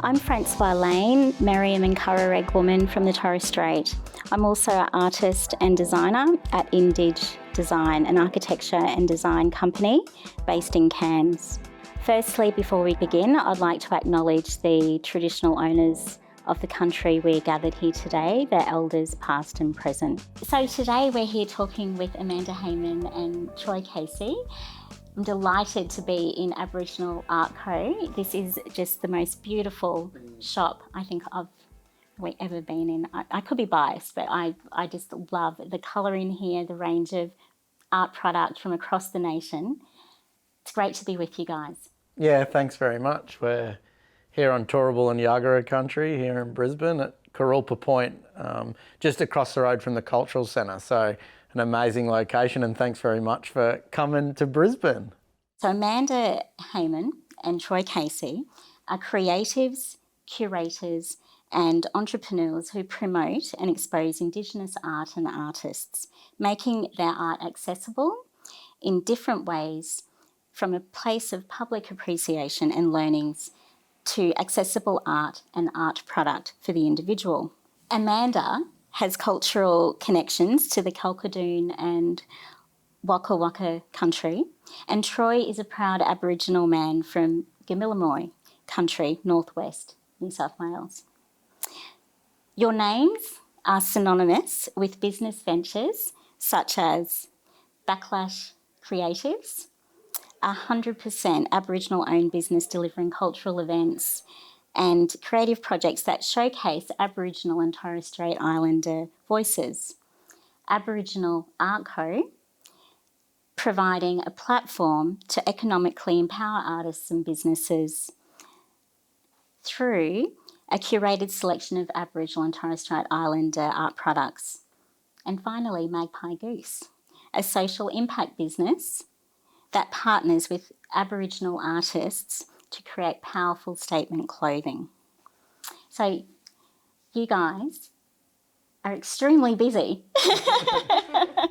I'm Francoise Lane, Merriam and Curragh woman from the Torres Strait. I'm also an artist and designer at Indig Design, an architecture and design company based in Cairns. Firstly, before we begin, I'd like to acknowledge the traditional owners of the country we're gathered here today, their elders past and present. So today we're here talking with Amanda Hayman and Troy Casey. I'm delighted to be in Aboriginal Art Co. This is just the most beautiful shop I think I've ever been in. I could be biased, but I just love the colour in here, the range of art product from across the nation. It's great to be with you guys. Yeah, thanks very much. We're here on Turrbal and Yagara country here in Brisbane at Karulpa Point, just across the road from the Cultural Centre. So an amazing location, and thanks very much for coming to Brisbane. So Amanda Hayman and Troy Casey are creatives, curators and entrepreneurs who promote and expose Indigenous art and artists, making their art accessible in different ways from a place of public appreciation and learnings to accessible art and art product for the individual. Amanda has cultural connections to the Kalkadoon and Waka Waka country, and Troy is a proud Aboriginal man from Gamilamoy country, northwest New South Wales. Your names are synonymous with business ventures such as Backlash Creatives, 100% Aboriginal-owned business delivering cultural events and creative projects that showcase Aboriginal and Torres Strait Islander voices. Aboriginal Art Co, providing a platform to economically empower artists and businesses through a curated selection of Aboriginal and Torres Strait Islander art products. And finally, Magpie Goose, a social impact business that partners with Aboriginal artists to create powerful statement clothing. So you guys are extremely busy.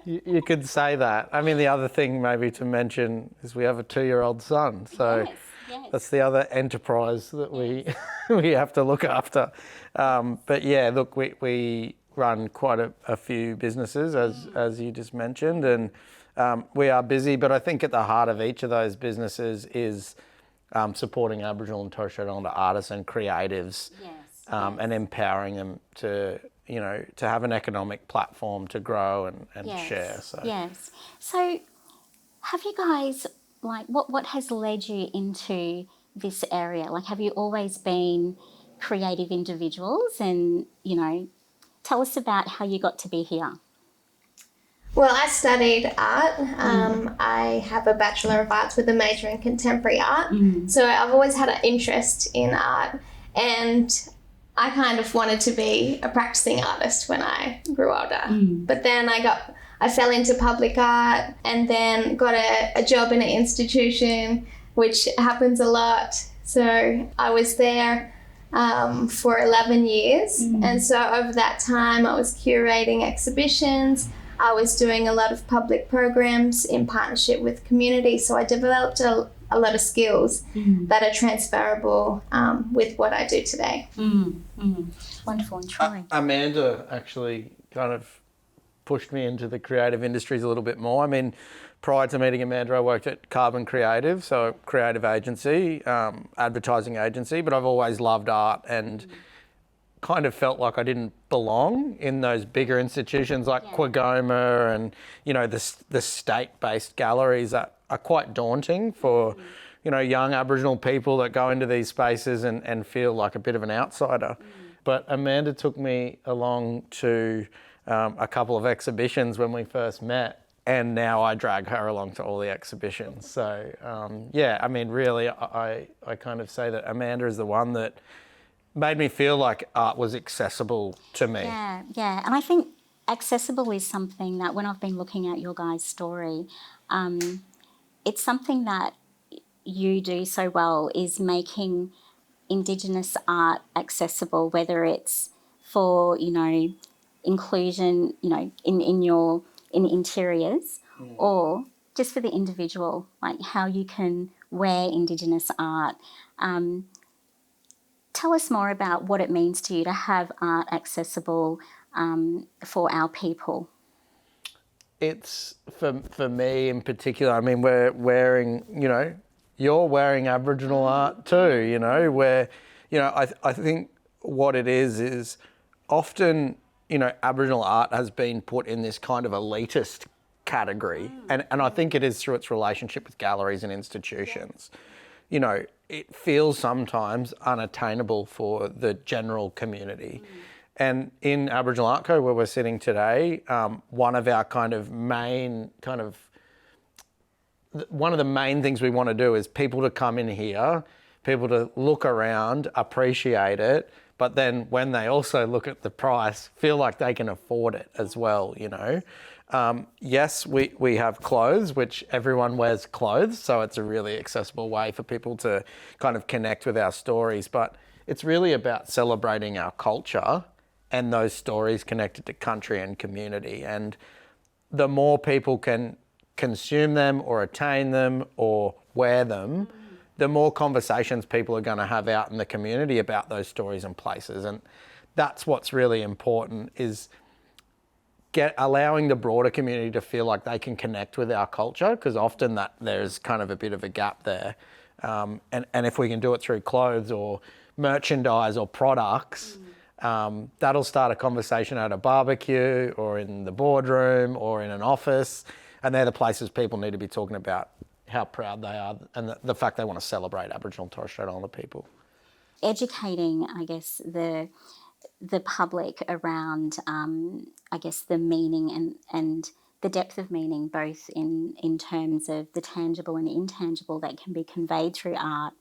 You could say that. I mean, the other thing maybe to mention is we have a 2-year-old son. So yes. That's the other enterprise that we have to look after. But yeah, look, we run quite a few businesses, as you just mentioned, and we are busy, but I think at the heart of each of those businesses is supporting Aboriginal and Torres Strait Islander artists and creatives, and empowering them to have an economic platform to grow and share. So have you guys, what has led you into this area? Have you always been creative individuals? And, tell us about how you got to be here. Well, I studied art. I have a Bachelor of Arts with a major in Contemporary Art. So I've always had an interest in art, and I kind of wanted to be a practicing artist when I grew older. But then I fell into public art and then got a job in an institution, which happens a lot. So I was there for 11 years. And so over that time, I was curating exhibitions. I was doing a lot of public programs in partnership with community, so I developed a lot of skills that are transferable with what I do today. Wonderful. And Troy? Amanda actually kind of pushed me into the creative industries a little bit more. I mean, prior to meeting Amanda, I worked at Carbon Creative, so a creative agency, advertising agency, but I've always loved art and kind of felt like I didn't belong in those bigger institutions like Quagoma and, the state-based galleries that are quite daunting for, young Aboriginal people that go into these spaces and feel like a bit of an outsider. But Amanda took me along to a couple of exhibitions when we first met, and now I drag her along to all the exhibitions. So, really, I kind of say that Amanda is the one that made me feel like art was accessible to me. Yeah. And I think accessible is something that when I've been looking at your guys' story, it's something that you do so well, is making Indigenous art accessible, whether it's for, inclusion, in interiors or just for the individual, like how you can wear Indigenous art. tell us more about what it means to you to have art accessible for our people. It's for me in particular. I mean, we're wearing, you're wearing Aboriginal art too. Where, I think what it is often, Aboriginal art has been put in this kind of elitist category, and I think it is through its relationship with galleries and institutions. It feels sometimes unattainable for the general community. And in Aboriginal Art Co, where we're sitting today, one of the main things we want to do is people to come in here, people to look around, appreciate it, but then when they also look at the price, feel like they can afford it as well, Yes, we have clothes, which everyone wears clothes, so it's a really accessible way for people to kind of connect with our stories, but it's really about celebrating our culture and those stories connected to country and community. And the more people can consume them or attain them or wear them, the more conversations people are going to have out in the community about those stories and places. And that's what's really important, is allowing the broader community to feel like they can connect with our culture, because often that there's kind of a bit of a gap there. And if we can do it through clothes or merchandise or products, that'll start a conversation at a barbecue or in the boardroom or in an office. And they're the places people need to be talking about how proud they are and the fact they want to celebrate Aboriginal and Torres Strait Islander people. Educating, I guess, the public around, the meaning and the depth of meaning, both in terms of the tangible and the intangible that can be conveyed through art,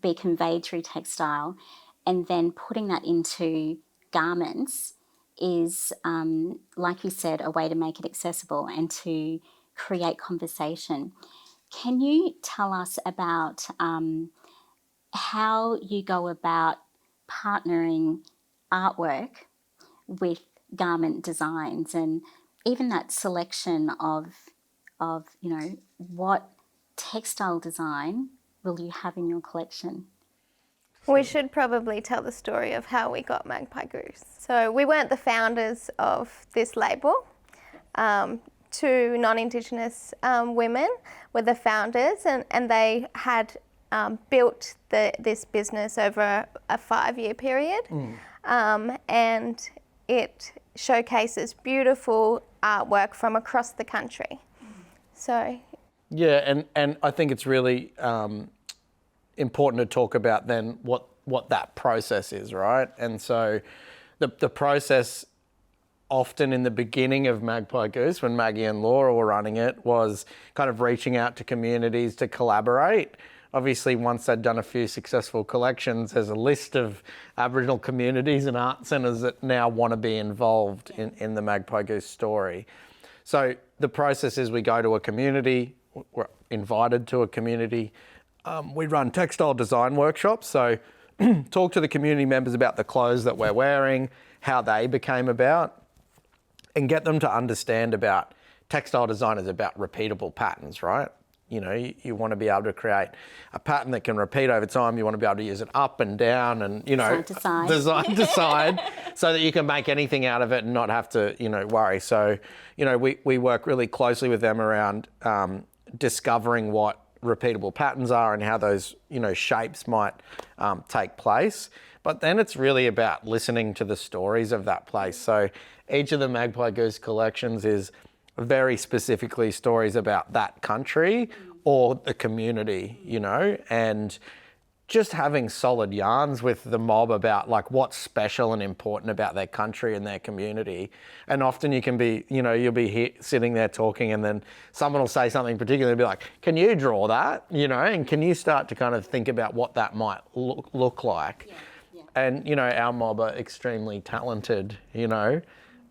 be conveyed through textile, and then putting that into garments is, like you said, a way to make it accessible and to create conversation. Can you tell us about how you go about partnering artwork with garment designs, and even that selection of what textile design will you have in your collection? We should probably tell the story of how we got Magpie Goose. So we weren't the founders of this label. Two non-Indigenous women were the founders, and they had built this business over a 5-year period. And it showcases beautiful artwork from across the country. So yeah, and I think it's really important to talk about then what that process is, right? And so the process often in the beginning of Magpie Goose, when Maggie and Laura were running it, was kind of reaching out to communities to collaborate. Obviously, once they'd done a few successful collections, there's a list of Aboriginal communities and art centres that now want to be involved in the Magpie Goose story. So the process is we go to a community, we're invited to a community, we run textile design workshops, so talk to the community members about the clothes that we're wearing, how they became about, and get them to understand about textile design is about repeatable patterns, right? You want to be able to create a pattern that can repeat over time. You want to be able to use it up and down and, side to side. Design to side, so that you can make anything out of it and not have to, worry. So, we work really closely with them around discovering what repeatable patterns are and how those, shapes might take place. But then it's really about listening to the stories of that place. So each of the Magpie Goose collections is very specifically stories about that country or the community, and just having solid yarns with the mob about like what's special and important about their country and their community. And often you can be, you'll be sitting there talking, and then someone will say something particular and be like, can you draw that? And can you start to kind of think about what that might look like? Yeah. And, our mob are extremely talented,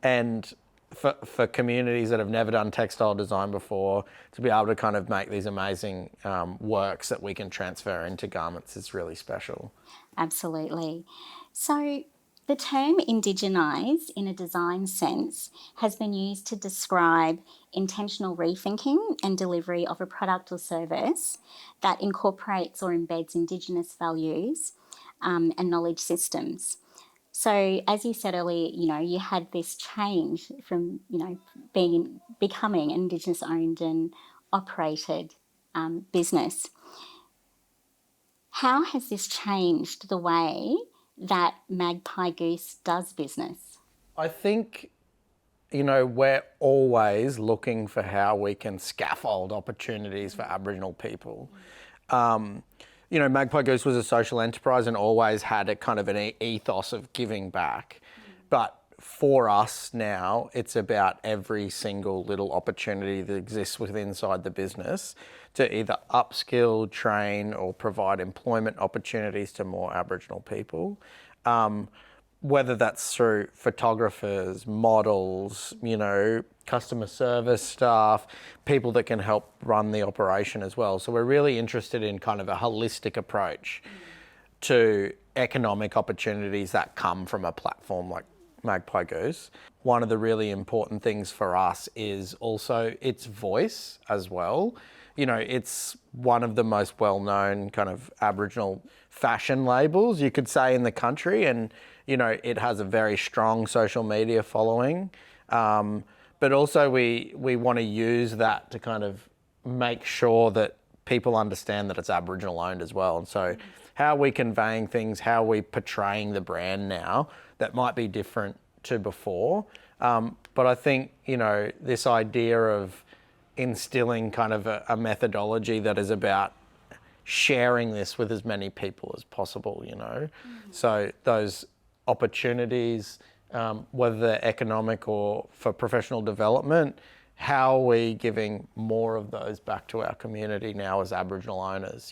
and for communities that have never done textile design before, to be able to kind of make these amazing works that we can transfer into garments is really special. Absolutely. So the term indigenize in a design sense has been used to describe intentional rethinking and delivery of a product or service that incorporates or embeds Indigenous values and knowledge systems. So as you said earlier, you had this change from, becoming an Indigenous owned and operated business. How has this changed the way that Magpie Goose does business? I think, we're always looking for how we can scaffold opportunities for Aboriginal people. Magpie Goose was a social enterprise and always had a kind of an ethos of giving back. But for us now, it's about every single little opportunity that exists inside the business to either upskill, train, or provide employment opportunities to more Aboriginal people. Whether that's through photographers, models, customer service staff, people that can help run the operation as well. So we're really interested in kind of a holistic approach to economic opportunities that come from a platform like Magpie Goose. One of the really important things for us is also its voice as well. It's one of the most well-known kind of Aboriginal fashion labels, you could say, in the country. And, it has a very strong social media following. But also we want to use that to kind of make sure that people understand that it's Aboriginal owned as well. And so how are we conveying things, how are we portraying the brand now that might be different to before. But I think, this idea of instilling kind of a methodology that is about sharing this with as many people as possible, So those opportunities, whether they're economic or for professional development, how are we giving more of those back to our community now as Aboriginal owners,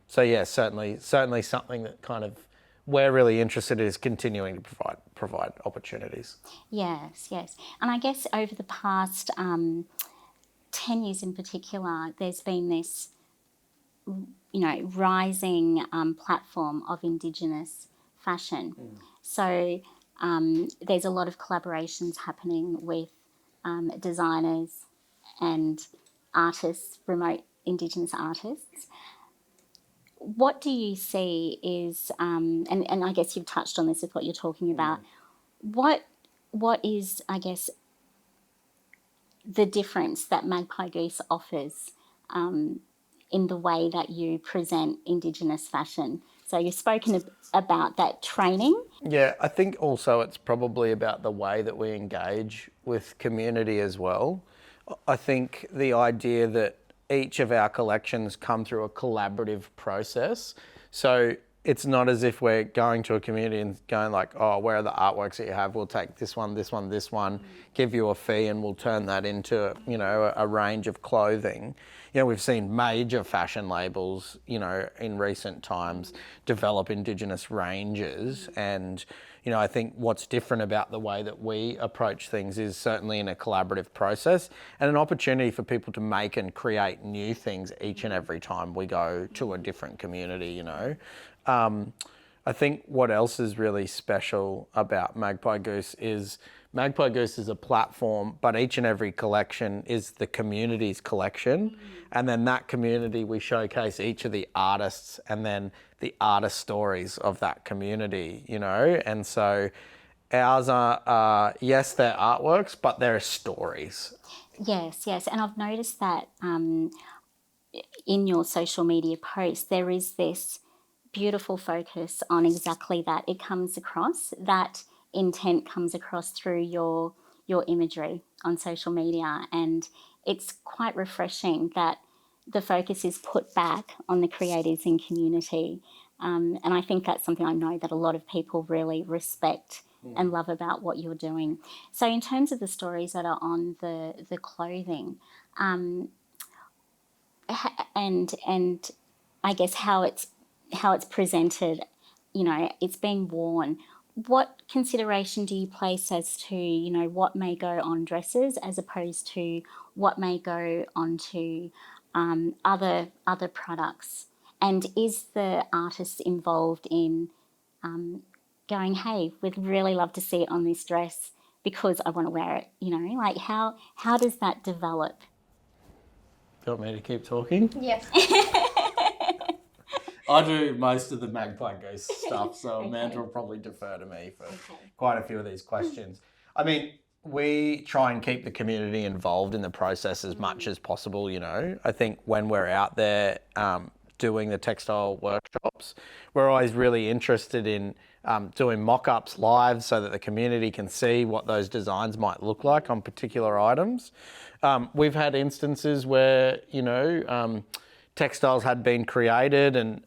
So yeah, certainly something that kind of we're really interested in is continuing to provide opportunities. Yes. And I guess over the past 10 years in particular, there's been this, rising platform of Indigenous fashion. So there's a lot of collaborations happening with designers and artists, remote Indigenous artists. What do you see is, and I guess you've touched on this with what you're talking about, what is, I guess, the difference that Magpie Goose offers in the way that you present Indigenous fashion? So you've spoken about that training. Yeah, I think also it's probably about the way that we engage with community as well. I think the idea that each of our collections come through a collaborative process. So it's not as if we're going to a community and going like, oh, where are the artworks that you have? We'll take this one, give you a fee, and we'll turn that into, a range of clothing. We've seen major fashion labels, in recent times develop Indigenous ranges. And, I think what's different about the way that we approach things is certainly in a collaborative process and an opportunity for people to make and create new things each and every time we go to a different community, I think what else is really special about Magpie Goose is Magpie Goose is a platform, but each and every collection is the community's collection. And then that community, we showcase each of the artists and then the artist stories of that community, And so ours are, yes, they're artworks, but they're stories. Yes. And I've noticed that in your social media posts, there is this beautiful focus on exactly that. It comes across, that intent comes across through your imagery on social media, and it's quite refreshing that the focus is put back on the creatives and community, and I think that's something I know that a lot of people really respect and love about what you're doing. So in terms of the stories that are on the clothing, and I guess how it's presented, it's being worn. What consideration do you place as to, what may go on dresses as opposed to what may go onto other products? And is the artist involved in going, hey, we'd really love to see it on this dress because I want to wear it, like how does that develop? Do you want me to keep talking? Yes. I do most of the Magpie Goose stuff, so Amanda will probably defer to me for quite a few of these questions. I mean, we try and keep the community involved in the process as much as possible, you know. I think when we're out there doing the textile workshops, we're always really interested in doing mock-ups live so that the community can see what those designs might look like on particular items. We've had instances where, you know, textiles had been created and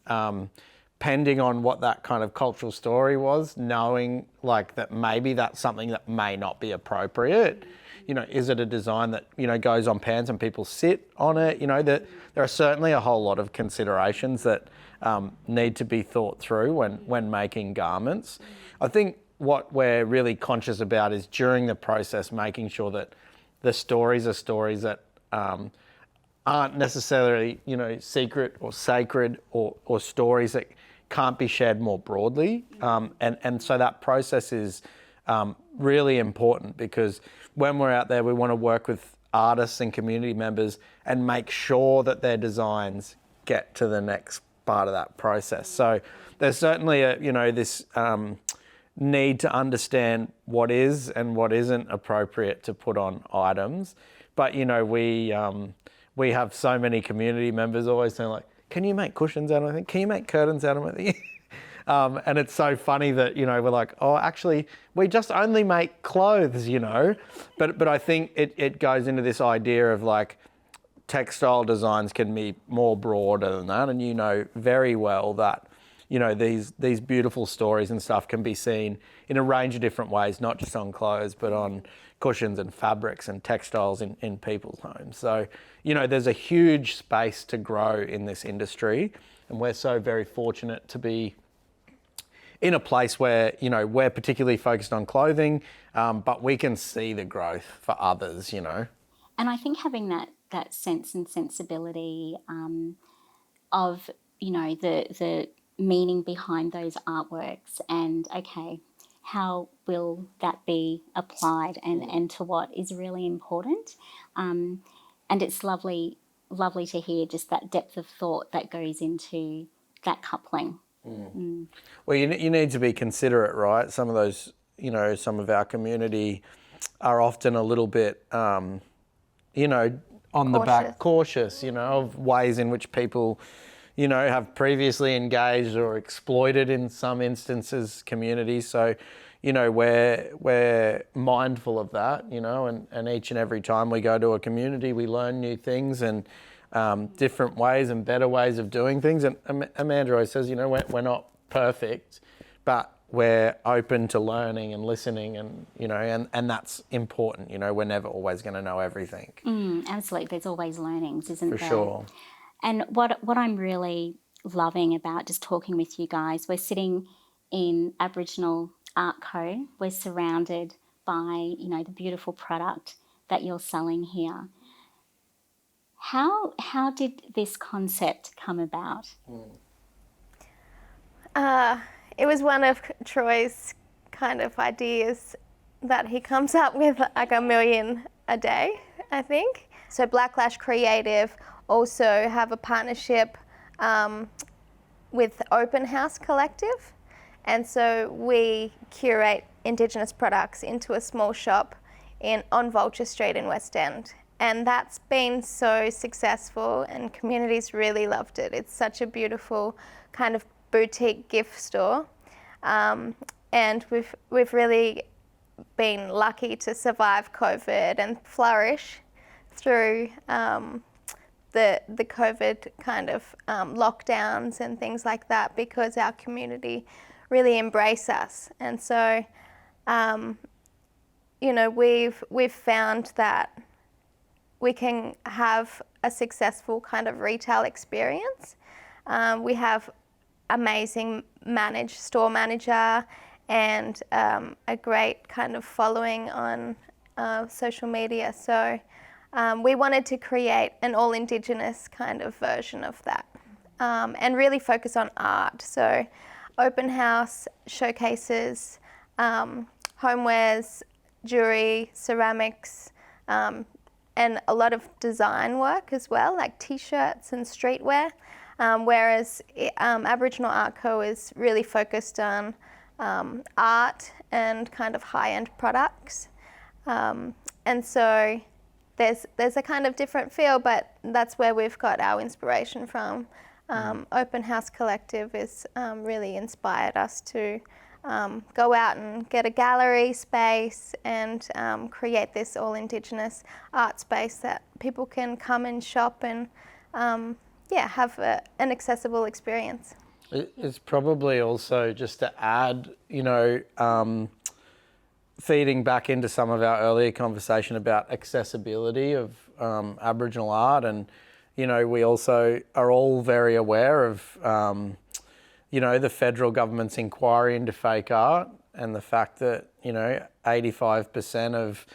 depending on what that kind of cultural story was, knowing like that maybe that's something that may not be appropriate. You know, is it a design that, you know, goes on pants and people sit on it? You know, that there are certainly a whole lot of considerations that need to be thought through when making garments. I think what we're really conscious about is during the process making sure that the stories are stories that aren't necessarily, you know, secret or sacred or stories that can't be shared more broadly. And so that process is really important because when we're out there, we want to work with artists and community members and make sure that their designs get to the next part of that process. So there's certainly this need to understand what is and what isn't appropriate to put on items. But, you know, we have so many community members always saying like, can you make cushions out of anything? Can you make curtains out of anything? And it's so funny that, you know, we're like, oh, actually, we just only make clothes, you know. But I think it goes into this idea of like textile designs can be more broader than that. And you know very well that, you know, these beautiful stories and stuff can be seen in a range of different ways, not just on clothes, but on cushions and fabrics and textiles in people's homes. So, you know, there's a huge space to grow in this industry. And we're so very fortunate to be in a place where, you know, we're particularly focused on clothing, but we can see the growth for others, you know. And I think having that sense and sensibility of, you know, the meaning behind those artworks and, okay, how will that be applied and to what is really important. And it's lovely to hear just that depth of thought that goes into that coupling. Well, you need to be considerate, right? Some of those, you know, some of our community are often a little bit, you know, on the back, cautious, you know, of ways in which people, you know, have previously engaged or exploited in some instances communities. So, you know, we're mindful of that, you know, and each and every time we go to a community, we learn new things and different ways and better ways of doing things. And Amanda always says, you know, we're not perfect, but we're open to learning and listening and, you know, and that's important. You know, we're never always going to know everything. Absolutely. There's always learnings, isn't there? For sure. And what I'm really loving about just talking with you guys, we're sitting in Aboriginal Art Co. We're surrounded by, you know, the beautiful product that you're selling here. How did this concept come about? It was one of Troy's kind of ideas that he comes up with like a million a day, I think. So Blacklash Creative also have a partnership with Open House Collective. And so we curate Indigenous products into a small shop on Vulture Street in West End. And that's been so successful and communities really loved it. It's such a beautiful kind of boutique gift store. And we've really been lucky to survive COVID and flourish through the COVID kind of lockdowns and things like that because our community really embrace us. And so, you know, we've found that we can have a successful kind of retail experience. We have amazing store manager and a great kind of following on social media. So we wanted to create an all Indigenous kind of version of that and really focus on art. So open house showcases, homewares, jewelry, ceramics, and a lot of design work as well, like t-shirts and streetwear. whereas Aboriginal Art Co is really focused on art and kind of high-end products. And so there's a kind of different feel, but that's where we've got our inspiration from. Open House Collective has really inspired us to go out and get a gallery space and create this all Indigenous art space that people can come and shop and have an accessible experience. It's probably also just to add, feeding back into some of our earlier conversation about accessibility of Aboriginal art, and we also are all very aware of the federal government's inquiry into fake art and the fact that 85% of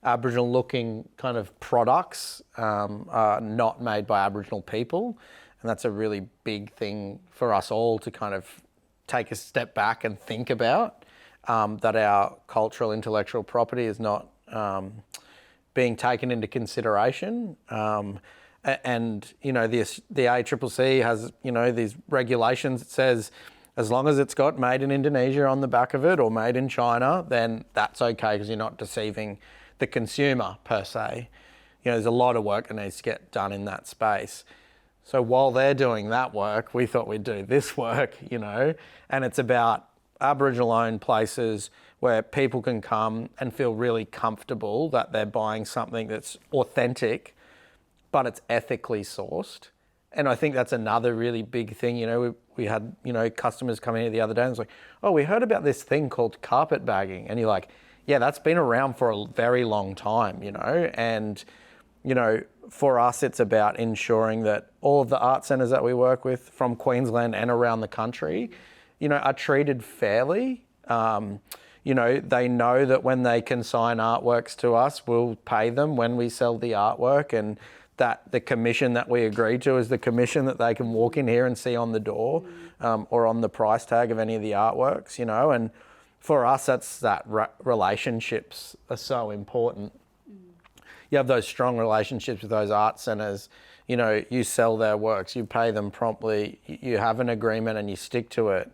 Aboriginal looking kind of products are not made by Aboriginal people, and that's a really big thing for us all to kind of take a step back and think about. That our cultural intellectual property is not being taken into consideration. And the ACCC has these regulations that says as long as it's got made in Indonesia on the back of it or made in China, then that's okay because you're not deceiving the consumer per se. There's a lot of work that needs to get done in that space. So while they're doing that work, we thought we'd do this work, and it's about Aboriginal-owned places where people can come and feel really comfortable that they're buying something that's authentic, but it's ethically sourced. And I think that's another really big thing. We had, customers come in here the other day and it's like, oh, we heard about this thing called carpet bagging. And you're like, yeah, that's been around for a very long time, and, for us, it's about ensuring that all of the art centres that we work with from Queensland and around the country, are treated fairly. They know that when they consign artworks to us, we'll pay them when we sell the artwork, and that the commission that we agree to is the commission that they can walk in here and see on the door or on the price tag of any of the artworks, and for us, that's that relationships are so important. You have those strong relationships with those art centres, you sell their works, you pay them promptly, you have an agreement and you stick to it.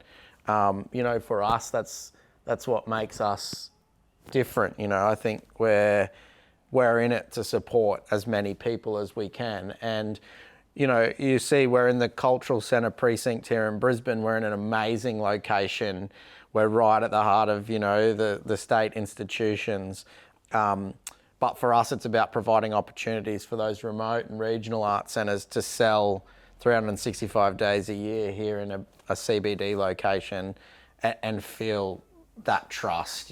For us, that's what makes us different. I think we're in it to support as many people as we can. And, you see we're in the Cultural Centre precinct here in Brisbane. We're in an amazing location. We're right at the heart of, the state institutions. But for us, it's about providing opportunities for those remote and regional art centres to sell 365 days a year here in a CBD location and feel that trust,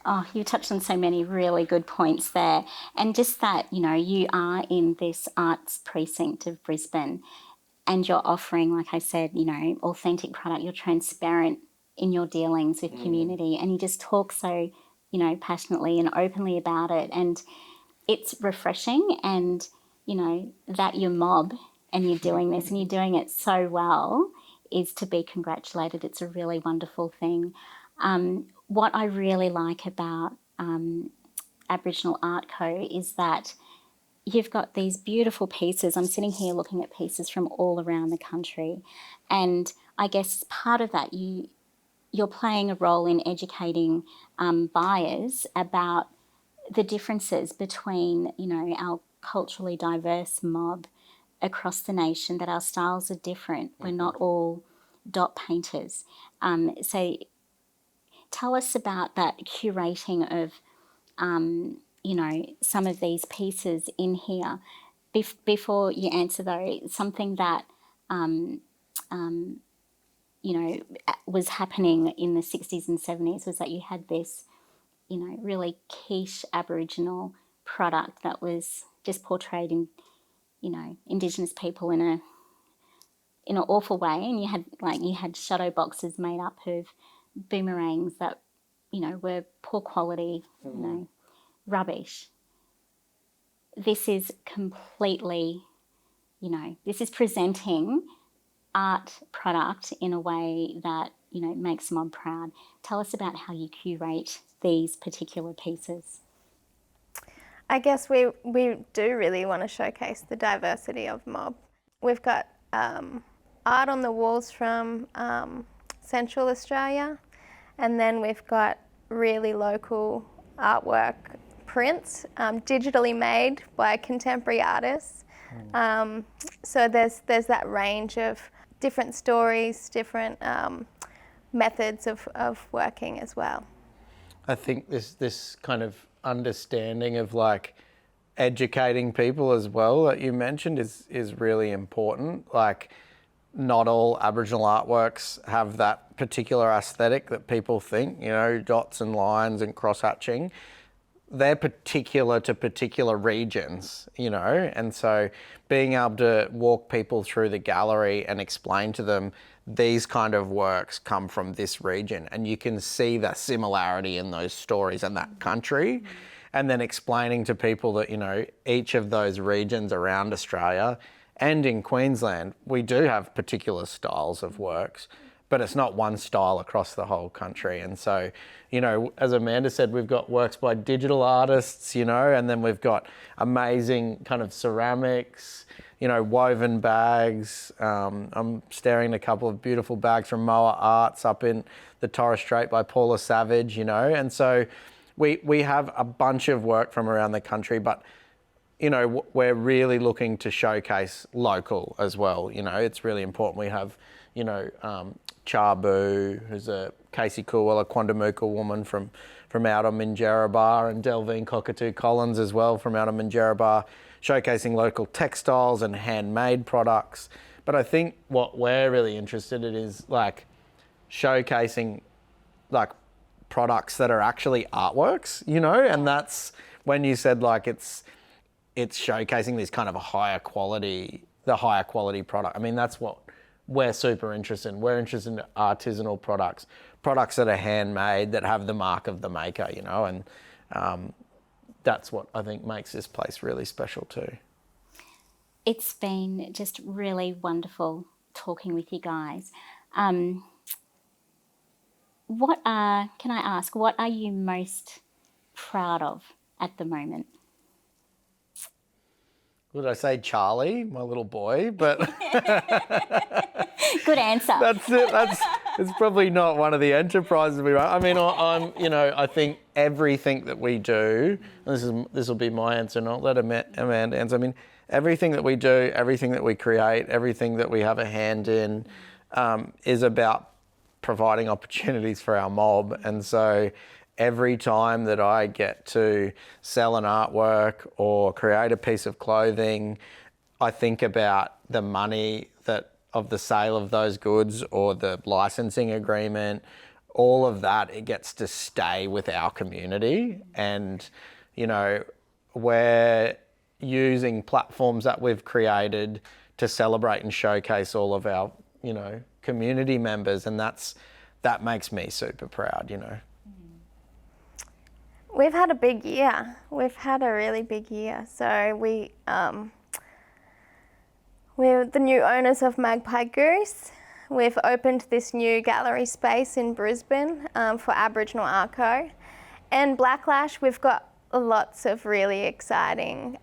Oh, you touched on so many really good points there. And just that, you are in this arts precinct of Brisbane and you're offering, like I said, authentic product, you're transparent in your dealings with community, and you just talk so passionately and openly about it, and it's refreshing. And that you're mob and you're doing this and you're doing it so well is to be congratulated. It's a really wonderful thing. What I really like about Aboriginal Art Co is that you've got these beautiful pieces. I'm sitting here looking at pieces from all around the country, and I guess part of that you're playing a role in educating buyers about the differences between, our culturally diverse mob across the nation, that our styles are different. We're not all dot painters. So tell us about that curating of, some of these pieces in here. Before you answer though, something that, was happening in the 60s and 70s was that you had this, really quiche Aboriginal product that was just portrayed in, Indigenous people in an awful way, and you had shadow boxes made up of boomerangs that, were poor quality, rubbish. This is completely, this is presenting art product in a way that, makes mob proud. Tell us about how you curate these particular pieces. I guess we do really want to showcase the diversity of mob. We've got art on the walls from Central Australia, and then we've got really local artwork prints, digitally made by contemporary artists. So there's that range of different stories, different methods of working as well. I think this kind of understanding of like educating people as well that you mentioned is really important. Like, not all Aboriginal artworks have that particular aesthetic that people think, dots and lines and cross-hatching. They're particular to particular regions, and so being able to walk people through the gallery and explain to them these kind of works come from this region, and you can see the similarity in those stories in that country, and then explaining to people that, each of those regions around Australia and in Queensland, we do have particular styles of works, but it's not one style across the whole country. And so, as Amanda said, we've got works by digital artists, and then we've got amazing kind of ceramics, woven bags. I'm staring at a couple of beautiful bags from Moa Arts up in the Torres Strait by Paula Savage, and so we have a bunch of work from around the country, but we're really looking to showcase local as well. It's really important. We have, Chabu, who's a Casey Coolwell, a Quandamooka woman from out of Minjerribah, and Delvine Cockatoo Collins as well from out of Minjerribah, showcasing local textiles and handmade products. But I think what we're really interested in is like showcasing like products that are actually artworks, and that's when you said like it's showcasing this kind of the higher quality product. I mean, that's what we're super interested in. We're interested in artisanal products that are handmade, that have the mark of the maker, and that's what I think makes this place really special too. It's been just really wonderful talking with you guys. Can I ask, what are you most proud of at the moment? Would I say Charlie, my little boy? But good answer. That's it. It's probably not one of the enterprises we run. I mean, I think everything that we do, and this will be my answer, not let Amanda answer. I mean, everything that we do, everything that we create, everything that we have a hand in, is about providing opportunities for our mob. And so every time that I get to sell an artwork or create a piece of clothing, I think about the money of the sale of those goods or the licensing agreement, all of that, it gets to stay with our community. And, we're using platforms that we've created to celebrate and showcase all of our, community members. And that makes me super proud, We've had a big year. We've had a really big year. So we're the new owners of Magpie Goose. We've opened this new gallery space in Brisbane for Aboriginal Arco. And Blacklash, we've got lots of really exciting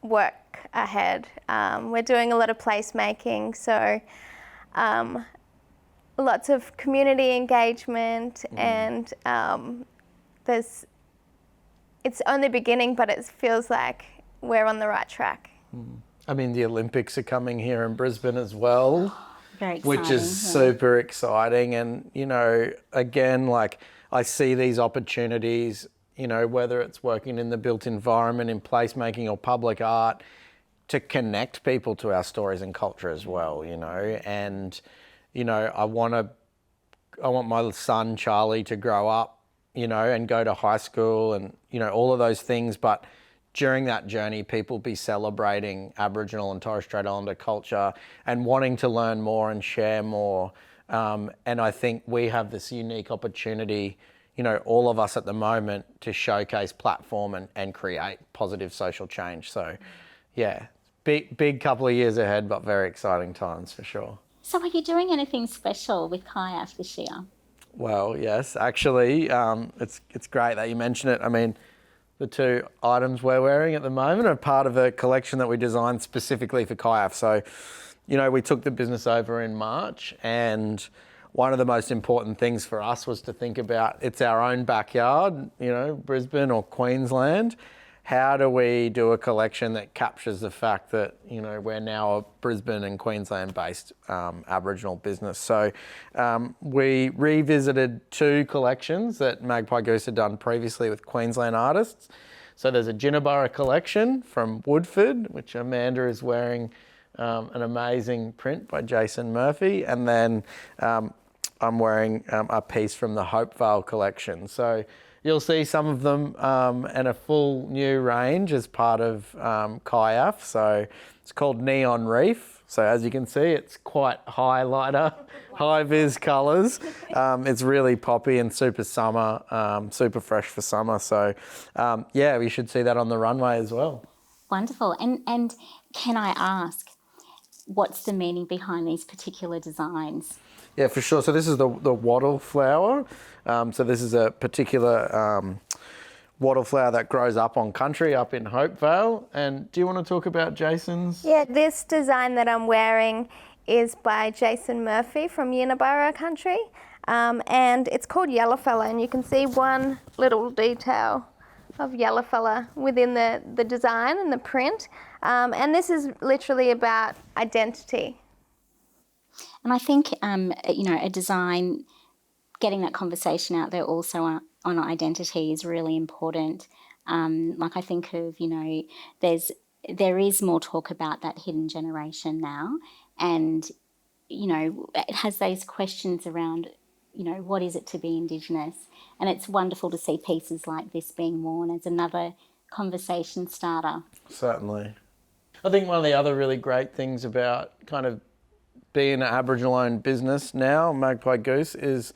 work ahead. We're doing a lot of placemaking, so lots of community engagement, and it's only beginning, but it feels like we're on the right track. I mean, the Olympics are coming here in Brisbane as well, Very exciting, which is super exciting. And, again, like I see these opportunities, whether it's working in the built environment, in placemaking or public art, to connect people to our stories and culture as well, and, I want my son, Charlie, to grow up, and go to high school and, all of those things. But during that journey, people be celebrating Aboriginal and Torres Strait Islander culture and wanting to learn more and share more. And I think we have this unique opportunity, all of us at the moment, to showcase, platform and create positive social change. So, yeah, big couple of years ahead, but very exciting times for sure. So are you doing anything special with Kayak this year? Well, yes, actually, it's great that you mention it. I mean, the two items we're wearing at the moment are part of a collection that we designed specifically for CIAF. So, you know, we took the business over in March, and one of the most important things for us was to think about, it's our own backyard, you know, Brisbane or Queensland. How do we do a collection that captures the fact that, you know, we're now a Brisbane and Queensland-based Aboriginal business? So we revisited two collections that Magpie Goose had done previously with Queensland artists. So there's a Jinnaburra collection from Woodford, which Amanda is wearing, an amazing print by Jason Murphy. And then I'm wearing a piece from the Hopevale collection. So you'll see some of them and a full new range as part of CIAF. So it's called Neon Reef. So as you can see, it's quite highlighter, high vis colours. It's really poppy and super summer, super fresh for summer. So yeah, we should see that on the runway as well. Wonderful. And can I ask, what's the meaning behind these particular designs? Yeah, for sure. So this is the wattle flower. So this is a particular wattle flower that grows up on country up in Hopevale. And do you want to talk about Jason's? Yeah, this design that I'm wearing is by Jason Murphy from Jinnaburra country. And it's called Yellowfella, and you can see one little detail of Yellowfella within the design and the print. And this is literally about identity. And I think, you know, a design, getting that conversation out there also on identity is really important. Like I think of, you know, there is more talk about that hidden generation now. And, you know, it has those questions around, you know, what is it to be Indigenous? And it's wonderful to see pieces like this being worn as another conversation starter. Certainly. I think one of the other really great things about kind of being an Aboriginal-owned business now, Magpie Goose, is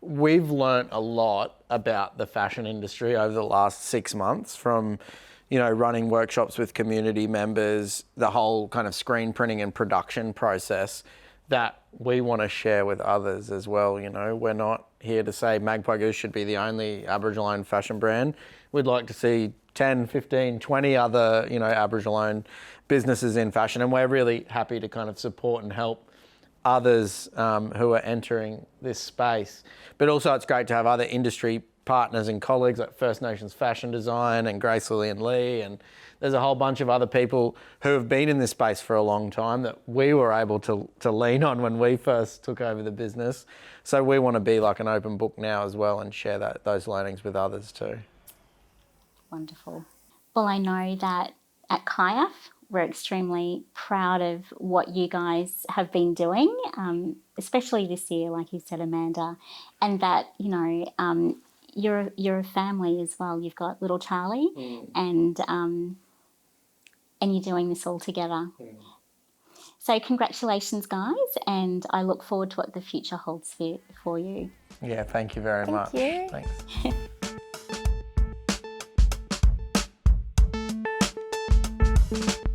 we've learnt a lot about the fashion industry over the last 6 months from, you know, running workshops with community members, the whole kind of screen printing and production process that we want to share with others as well. You know, we're not here to say Magpie Goose should be the only Aboriginal-owned fashion brand. We'd like to see 10, 15, 20 other, you know, Aboriginal-owned businesses in fashion, and we're really happy to kind of support and help others who are entering this space. But also it's great to have other industry partners and colleagues like First Nations Fashion Design and Grace Lillian Lee, and there's a whole bunch of other people who have been in this space for a long time that we were able to lean on when we first took over the business. So we want to be like an open book now as well and share those learnings with others too. Wonderful. Well, I know that at CIAF, we're extremely proud of what you guys have been doing, especially this year, like you said, Amanda, and that, you know, you're a family as well. You've got little Charlie, and you're doing this all together. So congratulations, guys, and I look forward to what the future holds for you. Yeah, thank you very much. Thank you. Thanks.